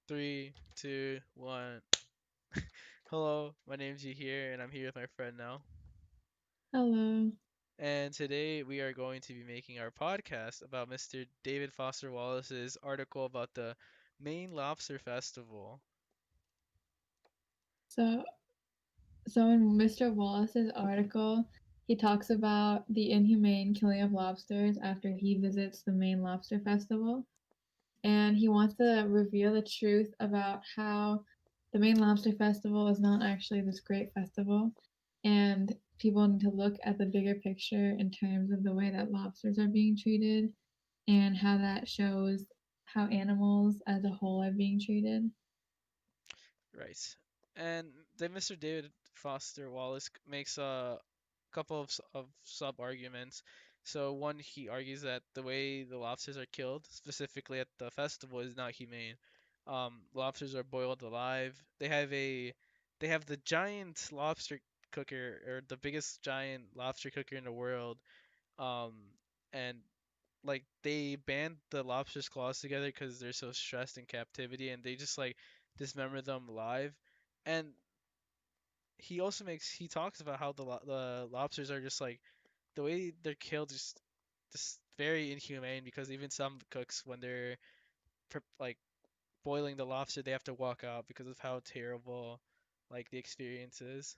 Three, two, one. Hello, my name's Yahir, and I'm here with my friend Nell. Hello. And today we are going to be making our podcast about Mr. David Foster Wallace's article about the Maine Lobster Festival. So, so in Mr. Wallace's article, he talks about the inhumane killing of lobsters after he visits the Maine Lobster Festival, and he wants to reveal the truth about how the Maine Lobster Festival is not actually this great festival, and people need to look at the bigger picture in terms of the way that lobsters are being treated and how that shows how animals as a whole are being treated. Right. And then Mr. David Foster Wallace makes a couple of sub arguments. So one, he argues that the way the lobsters are killed, specifically at the festival, is not humane. Lobsters are boiled alive. They have the giant lobster cooker, or the biggest giant lobster cooker in the world. Um, and like they band the lobsters' claws together because they're so stressed in captivity, and they just like dismember them live. And he talks about how the lobsters are just like the way they're killed just very inhumane because even some cooks when they're like boiling the lobster they have to walk out because of how terrible like the experience is.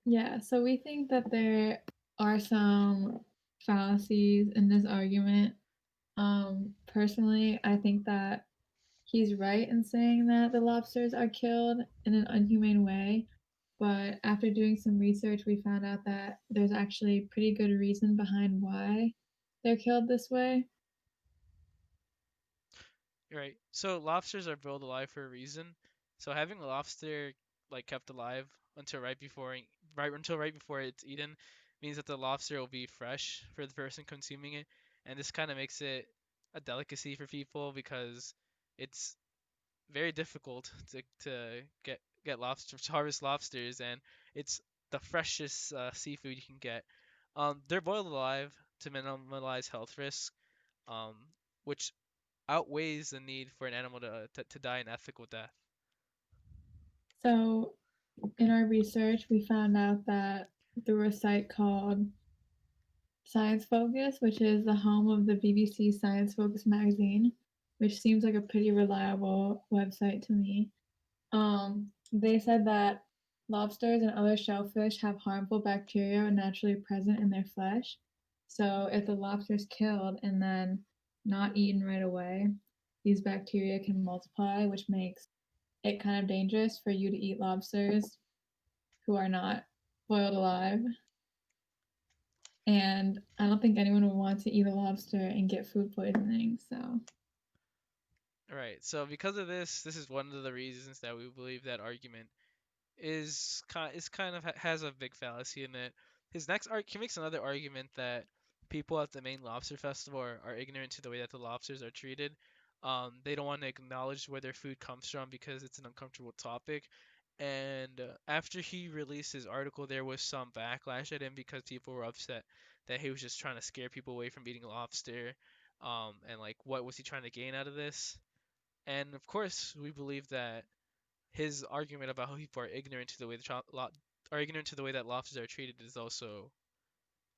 Yeah, so we think that there are some fallacies in this argument. Personally, I think that he's right in saying that the lobsters are killed in an unhumane way, but after doing some research, we found out that there's actually pretty good reason behind why they're killed this way. Right. So lobsters are boiled alive for a reason. So having a lobster like kept alive until right before it's eaten means that the lobster will be fresh for the person consuming it, and this kind of makes it a delicacy for people because it's very difficult to get lobster to harvest lobsters, and it's the freshest seafood you can get. They're boiled alive to minimize health risks, um, which outweighs the need for an animal to die an ethical death. So, in our research, we found out that through a site called Science Focus, which is the home of the BBC Science Focus magazine, which seems like a pretty reliable website to me. They said that lobsters and other shellfish have harmful bacteria naturally present in their flesh. So if the lobster is killed and then not eaten right away, these bacteria can multiply, which makes it kind of dangerous for you to eat lobsters who are not boiled alive. And I don't think anyone would want to eat a lobster and get food poisoning. So, All right. So because of this, this is one of the reasons that we believe that argument is kind of has a big fallacy in it. He makes another argument that people at the Maine Lobster Festival are ignorant to the way that the lobsters are treated. They don't want to acknowledge where their food comes from because it's an uncomfortable topic. And after he released his article, there was some backlash at him because people were upset that he was just trying to scare people away from eating lobster. And like, what was he trying to gain out of this? And of course, we believe that his argument about how people are ignorant to the way are ignorant to the way that lobsters are treated is also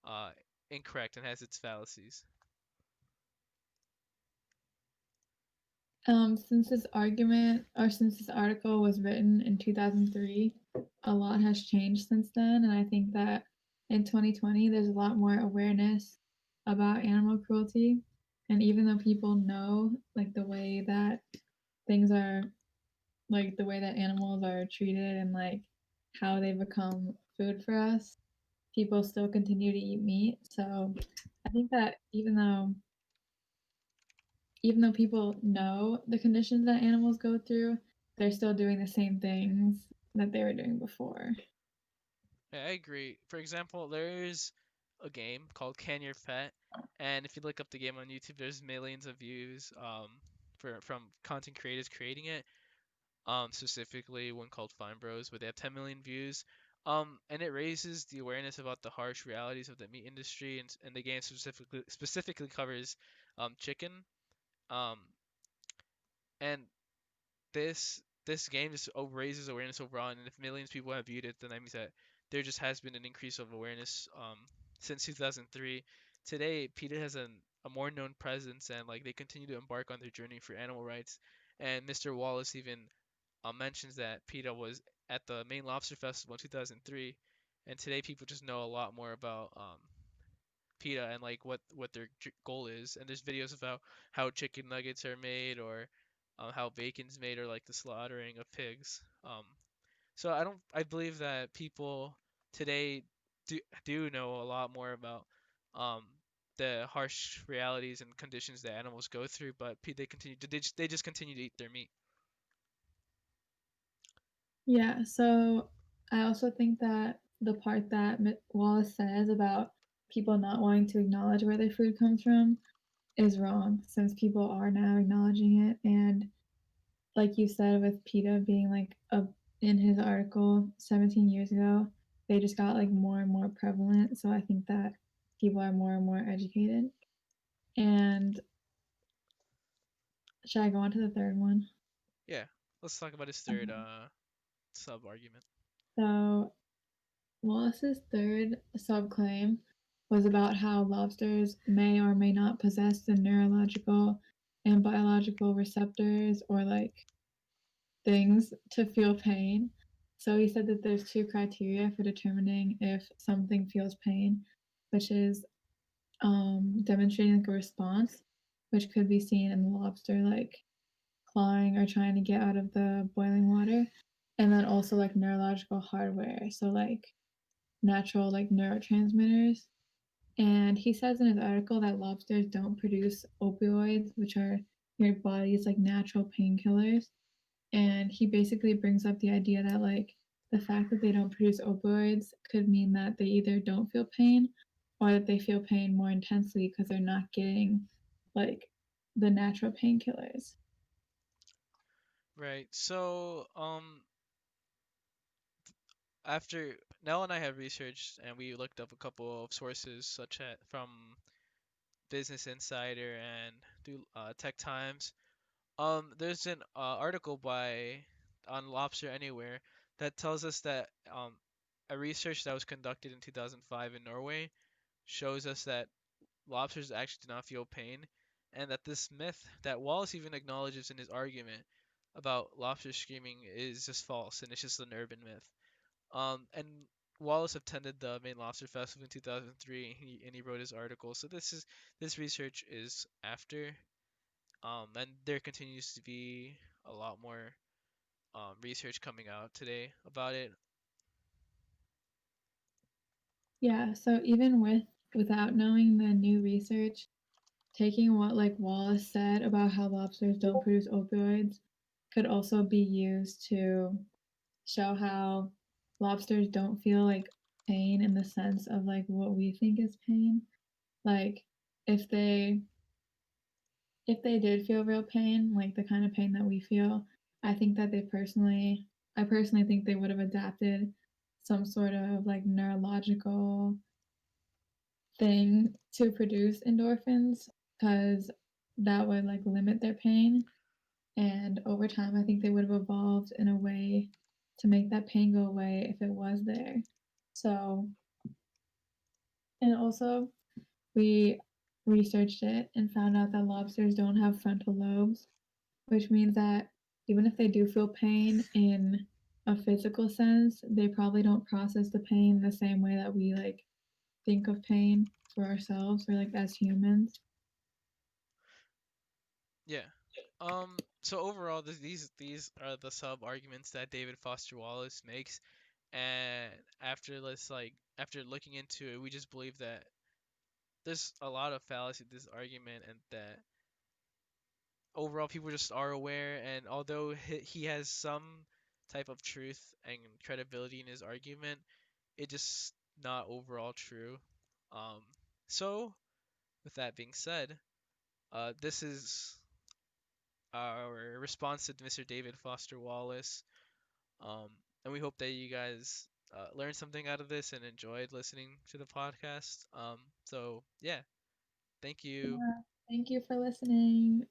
uh, incorrect and has its fallacies. since this argument or since this article was written in 2003, a lot has changed since then. And I think that in 2020, there's a lot more awareness about animal cruelty. And even though people know, like, the way that things are, like, the way that animals are treated and, like, how they become food for us, people still continue to eat meat. So I think that even though people know the conditions that animals go through, they're still doing the same things that they were doing before. Yeah, I agree. For example, there's a game called Can Your Pet, and if you look up the game on YouTube, there's millions of views from content creators creating it. Specifically one called Fine Bros, where they have 10 million views. And it raises the awareness about the harsh realities of the meat industry, and the game specifically covers chicken. Um, and this game just raises awareness overall, and if millions of people have viewed it, then that means that there just has been an increase of awareness since 2003. Today, PETA has a more known presence, and like they continue to embark on their journey for animal rights. And Mr. Wallace even mentions that PETA was at the Maine Lobster Festival in 2003, and today people just know a lot more about PETA and like what their goal is. And there's videos about how chicken nuggets are made or how bacon's made or like the slaughtering of pigs. So I believe that people today do know a lot more about um, the harsh realities and conditions that animals go through, but they just continue to eat their meat. Yeah, so I also think that the part that Wallace says about people not wanting to acknowledge where their food comes from is wrong, since people are now acknowledging it. And like you said, with PETA being like in his article 17 years ago, they just got like more and more prevalent. So I think that people are more and more educated. And should I go on to the third one? Yeah, let's talk about his third Okay. sub argument. So Wallace's third subclaim was about how lobsters may or may not possess the neurological and biological receptors or like things to feel pain. So he said that there's two criteria for determining if something feels pain, which is demonstrating like a response, which could be seen in the lobster like clawing or trying to get out of the boiling water, and then also like neurological hardware, so like natural like neurotransmitters. And he says in his article that lobsters don't produce opioids, which are your body's like natural painkillers. And he basically brings up the idea that like the fact that they don't produce opioids could mean that they either don't feel pain or that they feel pain more intensely because they're not getting like the natural painkillers. Right. So after Nell and I have researched and we looked up a couple of sources such as from Business Insider and Tech Times. There's an article by on Lobster Anywhere that tells us that a research that was conducted in 2005 in Norway shows us that lobsters actually do not feel pain, and that this myth that Wallace even acknowledges in his argument about lobsters screaming is just false and it's just an urban myth. And Wallace attended the Maine Lobster Festival in 2003, and he wrote his article. So this research is after, and there continues to be a lot more research coming out today about it. Yeah, so even without knowing the new research, taking what like Wallace said about how lobsters don't produce opioids could also be used to show how lobsters don't feel like pain in the sense of like what we think is pain. Like if they if they did feel real pain, like the kind of pain that we feel, I think that I personally think they would have adapted some sort of like neurological thing to produce endorphins because that would like limit their pain. And over time, I think they would have evolved in a way to make that pain go away if it was there. So, and also, we researched it and found out that lobsters don't have frontal lobes, which means that even if they do feel pain in a physical sense, they probably don't process the pain the same way that we like think of pain for ourselves or like as humans. Yeah. So overall, these are the sub arguments that David Foster Wallace makes, and after looking into it, we just believe that there's a lot of fallacy to this argument, and that overall people just are aware. And although he has some type of truth and credibility in his argument, it just not overall true. Um, so with that being said, this is our response to Mr. David Foster Wallace. Um, and we hope that you guys learned something out of this and enjoyed listening to the podcast. So yeah, thank you. Yeah. Thank you for listening.